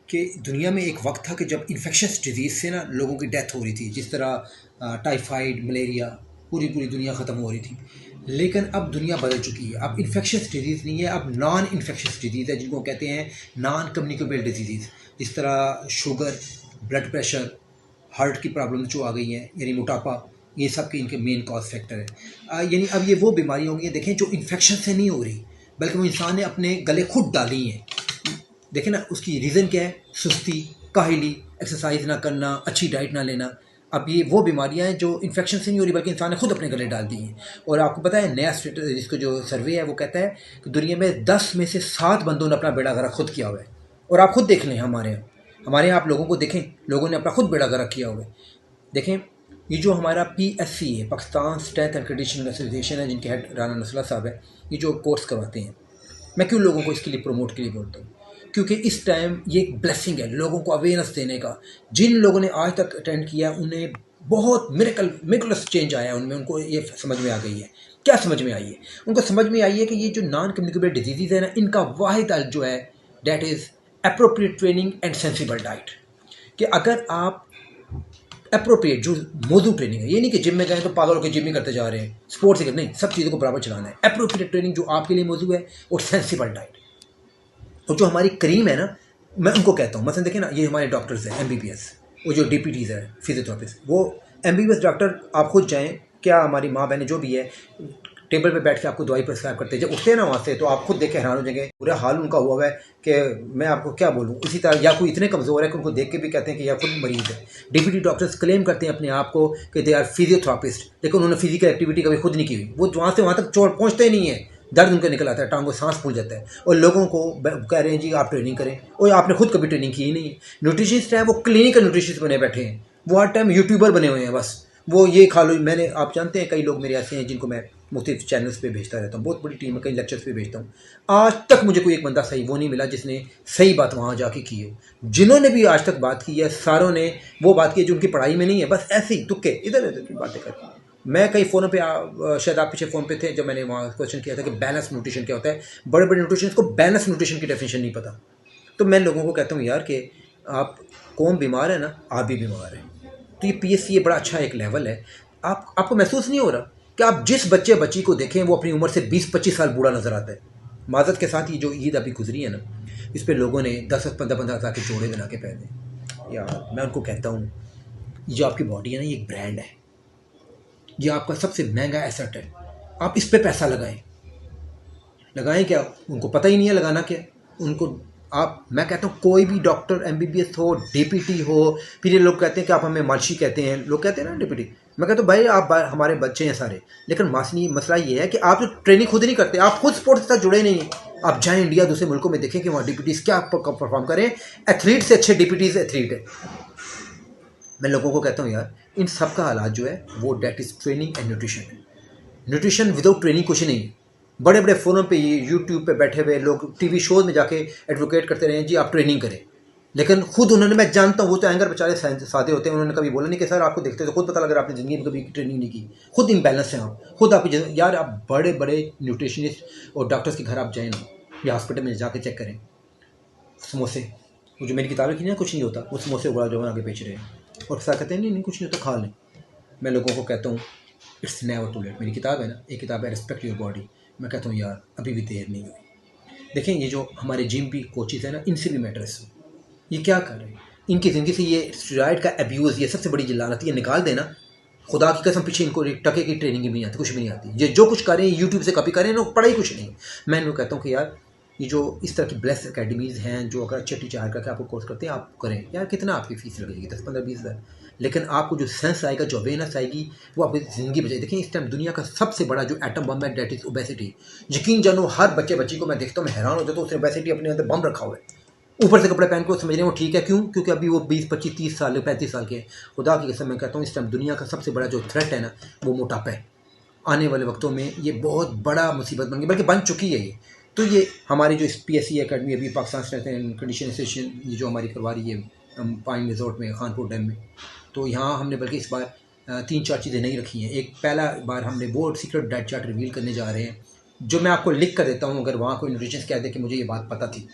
कि दुनिया में एक वक्त था कि जब इन्फेक्शस डिजीज़ से ना लोगों की डेथ हो रही थी, जिस तरह टाइफाइड, मलेरिया, पूरी पूरी दुनिया ख़त्म हो रही थी। लेकिन अब दुनिया बदल चुकी है। अब इन्फेक्शस डिजीज़ नहीं है, अब नॉन इन्फेक्शस डिजीज़ है, जिनको कहते हैं नॉन कम्युनिकेबल डिजीज़। जिस तरह शुगर, ब्लड प्रेशर, हार्ट की प्रॉब्लम जो आ गई हैं, यानी मोटापा, ये सब के इनके मेन कॉज फैक्टर है। यानी अब ये वो बीमारी होंगी, देखें, जो इन्फेक्शन से नहीं हो रही, बल्कि वो इंसान ने अपने गले खुद डाली हैं। देखें ना, उसकी रीज़न क्या है? सुस्ती, काहली, एक्सरसाइज ना करना, अच्छी डाइट ना लेना। अब ये वो बीमारियां हैं जो इन्फेक्शन से नहीं हो रही, बल्कि इंसान ने खुद अपने गले डाल दी हैं। और आपको पता है, नया इसको जो सर्वे है वो कहता है कि दुनिया में 10 में से 7 बंदों ने अपना बेड़ा गर्क खुद किया हुआ है। और आप खुद देख लें, हमारे यहाँ आप लोगों को देखें, लोगों ने अपना खुद बेड़ा गर्क किया हुआ है। देखें, ये जो हमारा PSC है, Pakistan strength and conditioning association है, जिनके हेड राना नसला साहब है, ये जो कोर्स करवाते हैं, मैं क्यों लोगों को इसके लिए प्रमोट के लिए बोलता हूँ? क्योंकि इस टाइम ये एक ब्लेसिंग है लोगों को अवेयरनेस देने का। जिन लोगों ने आज तक अटेंड किया, उन्हें बहुत मिरेकलस चेंज आया उनमें। उनको ये समझ में आ गई है। क्या समझ में आई है? उनको समझ में आई है कि ये जो नॉन कम्युनिकेबल डिजीज़ है ना, इनका वाहिद हल जो है, that is appropriate training and sensible diet. कि अगर आप अप्रोप्रिएट जो मौजू ट्रेनिंग है, ये नहीं कि जिम में गए तो पागल होकर जिम ही करते जा रहे हैं, स्पोर्ट्स ही करते नहीं, सब चीज़ों को बराबर चलाना है। अप्रोप्रिएट ट्रेनिंग जो आपके लिए मौजू है, और सेंसिबल डाइट। और जो हमारी क्रीम है ना, मैं उनको कहता हूँ, मसलन देखें ना, ये हमारे डॉक्टर्स हैं MBBS, वो जो DPTs है, फिजियोथेरेपिस्ट, वो MBBS डॉक्टर, आप खुद जाएँ, क्या हमारी माँ बहनें जो भी है, टेबल पे बैठ के आपको दवाई प्रिस्क्राइब करते हैं, जब उठते हैं ना वहाँ से, तो आप खुद देख के हैरान हो जाएंगे, पूरा हाल उनका हुआ है कि मैं आपको क्या बोलूँ। इसी तरह या कोई इतने कमज़ोर है कि उनको देख के भी कहते हैं कि यह खुद मरीज़ है। DPT डॉक्टर्स क्लेम करते हैं अपने आप को कि दे आर फिजियोथेरापिस्ट, लेकिन उन्होंने फिजिकल एक्टिविटी कभी खुद नहीं की हुई। वो वहाँ से वहाँ तक चोट पहुँचते ही नहीं है, दर्द उनका निकल आता है, टांगों सांस फूल जाता है, और लोगों को कह रहे हैं जी आप ट्रेनिंग करें, और आपने खुद कभी ट्रेनिंग की ही नहीं है। न्यूट्रिशनिस्ट है, वो क्लिनिकल न्यूट्रिशनिस्ट बने बैठे हैं, वो हर टाइम यूट्यूबर बने हुए हैं, बस वो ये खा लो। मैंने, आप जानते हैं, कई लोग मेरे ऐसे हैं जिनको मैं मुख्तलिफ चैनल्स पे भेजता रहता हूँ, बहुत बड़ी टीम है, कई लेक्चर्स पे भेजता हूँ। आज तक मुझे कोई एक बंदा सही वो नहीं मिला जिसने सही बात वहाँ जाके की हो। जिन्होंने भी आज तक बात की है, सारों ने वो बात की है जो उनकी पढ़ाई में नहीं है, बस ऐसे ही तुक्के इधर उधर की बातें करके। मैं कई फ़ोनों पे शायद आप पीछे फ़ोन पे थे जब मैंने वहाँ क्वेश्चन किया था कि बैलेंस न्यूट्रिशन क्या होता है। बड़े बड़े न्यूट्रिशन को बैलेंस न्यूट्रिशन की डेफिनेशन नहीं पता। तो मैं लोगों को कहता हूँ यार कि आप, कौन बीमार है ना, आप भी बीमार हैं। तो ये PSC ये बड़ा अच्छा एक लेवल है। आपको महसूस नहीं हो रहा कि आप जिस बच्चे बच्ची को देखें, वो अपनी उम्र से 20-25 साल बूढ़ा नज़र आता है। माजरत के साथ, ये जो ईद अभी गुजरी है ना, इस पर लोगों ने 10-15 हज़ार के जोड़े बना के पहने। यार मैं उनको कहता हूँ, ये जो आपकी बॉडी है ना, ये एक ब्रांड है, ये आपका सबसे महंगा एसेट है। आप इस पर पैसा लगाएं। लगाएं क्या? उनको पता ही नहीं है लगाना क्या। उनको आप, मैं कहता हूँ, कोई भी डॉक्टर MBBS हो, DPT हो, फिर ये लोग कहते हैं कि आप हमें मालशी कहते हैं, लोग कहते हैं ना DPT। मैं कहता हूँ भाई, आप हमारे बच्चे हैं सारे, लेकिन मसला ये है कि आप जो ट्रेनिंग खुद नहीं करते, आप खुद स्पोर्ट्स के साथ जुड़े नहीं हैं। आप जाएँ इंडिया, दूसरे मुल्कों में देखें कि वहाँ DPTs क्या परफॉर्म करें। एथलीट से अच्छे DPTs एथलीट है। मैं लोगों को कहता हूँ यार, इन सब का हालात जो है वो that is training and nutrition है। न्यूट्रिशन विदाउट ट्रेनिंग कुछ नहीं। बड़े बड़े फ़ोनों पे, यूट्यूब पे बैठे हुए लोग TV शोज़ में जाके एडवोकेट करते रहे जी आप ट्रेनिंग करें, लेकिन खुद उन्होंने, मैं जानता हूँ, वो तो एंकर बेचारे सादे होते हैं, उन्होंने कभी बोला नहीं कि सर आपको देखते तो खुद पता लग रहा है आपने ज़िंदगी में कभी ट्रेनिंग नहीं की, खुद इम्बैलेंस हैं आप, खुद आपकी यार, आप बड़े बड़े न्यूट्रिशनिस्ट और डॉक्टर्स के घर आप जाएँ ना, या हॉस्पिटल में जाके चेक करें, समोसे, वो जो मेरी किताब लिखी ना, कुछ नहीं होता, वो समोसे बड़ा जो आगे बेच रहे हैं, और सर कहते हैं नहीं नहीं कुछ नहीं होता, खा लें। मैं लोगों को कहता हूँ इट्स नेवर टू लेट। मेरी किताब है ना, एक किताब है रिस्पेक्ट योर बॉडी। मैं कहता हूँ यार, अभी भी देर नहीं हुई। देखें, ये जो हमारे जिम भी कोचेज़ हैं ना, इनसे भी मैटर्स, ये क्या कर रहे हैं, इनकी ज़िंदगी से ये स्टेरॉइड का अब्यूज़, ये सबसे बड़ी जलालत, ये निकाल देना। खुदा की कसम, पीछे इनको एक टके की ट्रेनिंग भी नहीं आती, कुछ भी नहीं आती। ये जो कुछ करें यूट्यूब से कॉपी करें, लोग पढ़ाई कुछ नहीं। मैं इनको कहता हूँ कि यार, ये जो इस तरह की ब्लेस अकेडमीज़ हैं, जो अगर अच्छे टीचर करके आपको कोर्स करते हैं, आप करें यार। कितना आपकी फ़ीस लगेगी? 10-15-20 हज़ार, लेकिन आपको जो सेंस आएगा, जो अवेयरनेस आएगी, वो आपकी ज़िंदगी बचाएगी। देखिए, इस टाइम दुनिया का सबसे बड़ा जो एटम बम है, डेट इज़ ओबेसिटी। यकीन जानो, हर बच्चे बच्ची को मैं देखता हूँ, मैं हैरान हो जाता हूँ, उसने ओबेसिटी अपने अंदर बम रखा हुआ है। ऊपर से कपड़े पहन के वो समझ रहे हैं वो ठीक है। क्यों? क्योंकि अभी वो 20-25-30 साल 35 साल के हैं। खुदा की कसम मैं कहता हूँ, इस टाइम दुनिया का सबसे बड़ा जो थ्रेट है ना, वो मोटापा है। आने वाले वक्तों में ये बहुत बड़ा मुसीबत बन गई, बल्कि बन चुकी है ये। तो ये हमारी जो PSC अकेडमी अभी Pakistan strength and conditioning association, ये जो हमारी करवा रही है पाइन रिजॉर्ट में, खानपुर डैम में, तो यहाँ हमने बल्कि इस बार 3-4 चीज़ें नहीं रखी हैं। एक, पहला बार हमने वो सीक्रेट डाइट चार्ट रिवील करने जा रहे हैं, जो मैं आपको लिख कर देता हूँ। अगर वहाँ कोई न्यूट्रिशनिस्ट कह दे कि मुझे ये बात पता थी,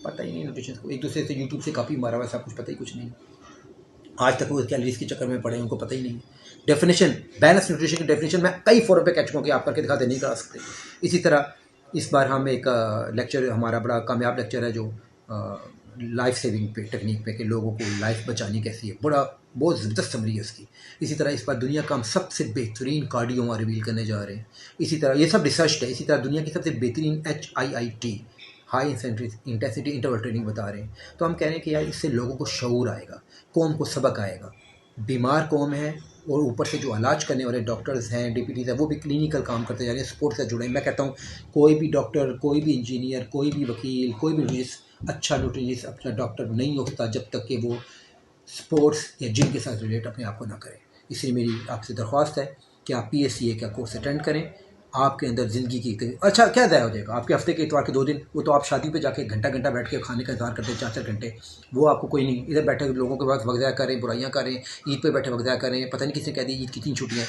पता ही नहीं न्यूट्रिशन को, एक दूसरे से यूट्यूब से काफ़ी मारा हुआ, सब कुछ पता ही कुछ नहीं। आज तक वो कैलोरीज के चक्कर में पड़े हैं, उनको पता ही नहीं। डेफिनेशन, बैलेंस न्यूट्रिशन की डेफिनेशन मैं कई फोरम पे कह चुका हूँ कि आप करके दिखाते नहीं करा सकते। इसी तरह इस बार हम एक लेक्चर, हमारा बड़ा कामयाब लेक्चर है जो लाइफ सेविंग पे, टेक्निक पे, कि लोगों को लाइफ बचानी कैसी है, बड़ा बहुत ज़बरदस्त समरी है उसकी। इसी तरह इस बार दुनिया का हम सबसे बेहतरीन कार्डियो वहाँ रिवील करने जा रहे हैं। इसी तरह ये सब रिसर्च है। इसी तरह दुनिया की सबसे बेहतरीन HIIT, high intensity interval training बता रहे हैं। तो हम कह रहे हैं कि यार इससे लोगों को शऊर आएगा, कौम को सबक आएगा। बीमार कौम है और ऊपर से जो इलाज करने वाले डॉक्टर्स हैं, DPTs हैं, वो भी क्लिनिकल काम करते जा रहे हैं, स्पोर्ट्स से जुड़े हैं। मैं कहता हूँ कोई भी डॉक्टर, कोई भी इंजीनियर, कोई भी वकील, कोई भी अच्छा न्यूट्रिशनिस्ट, अपना डॉक्टर नहीं होता जब तक कि वो स्पोर्ट्स या जिम के साथ रिलेट अपने आप को ना करें। इसलिए मेरी आपसे दरख्वास्त है कि आप PSCA का कोर्स अटेंड करें। आपके अंदर ज़िंदगी की अच्छा क्या ज़ाया हो जाएगा आपके हफ्ते के इतवार के 2 दिन, वो तो आप शादी पे जाके घंटा घंटा बैठ के खाने का इंतजार करते हैं 4-4 घंटे, वो आपको कोई नहीं। इधर बैठे लोगों के पास वक्त ज़ाया करें, बुराइयाँ करें, ईद पे बैठे वक्त ज़ाया करें। पता नहीं किसने कह दी ईद की 3 छुट्टियाँ।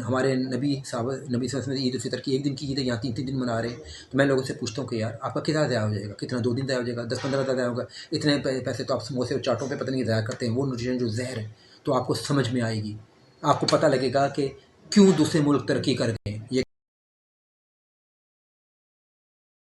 हमारे नबी साहब ने ईद उल फितर की 1 दिन की ईद है, यहाँ 3-3 दिन मना रहे हैं। तो मैं लोगों से पूछता हूँ कि यार आपका कितना ज़ाया हो जाएगा, कितना 2 दिन ज़ाया हो जाएगा, 10-15 हज़ार ज़ाया होगा। इतने पैसे तो आप समोसे और चाटों पे पता नहीं ज़ाया करते हैं। वो न्यूट्रिशन जो जहर है, तो आपको समझ में आएगी, आपको पता लगेगा कि क्यों दूसरे मुल्क तरक्की कर गए हैं। ये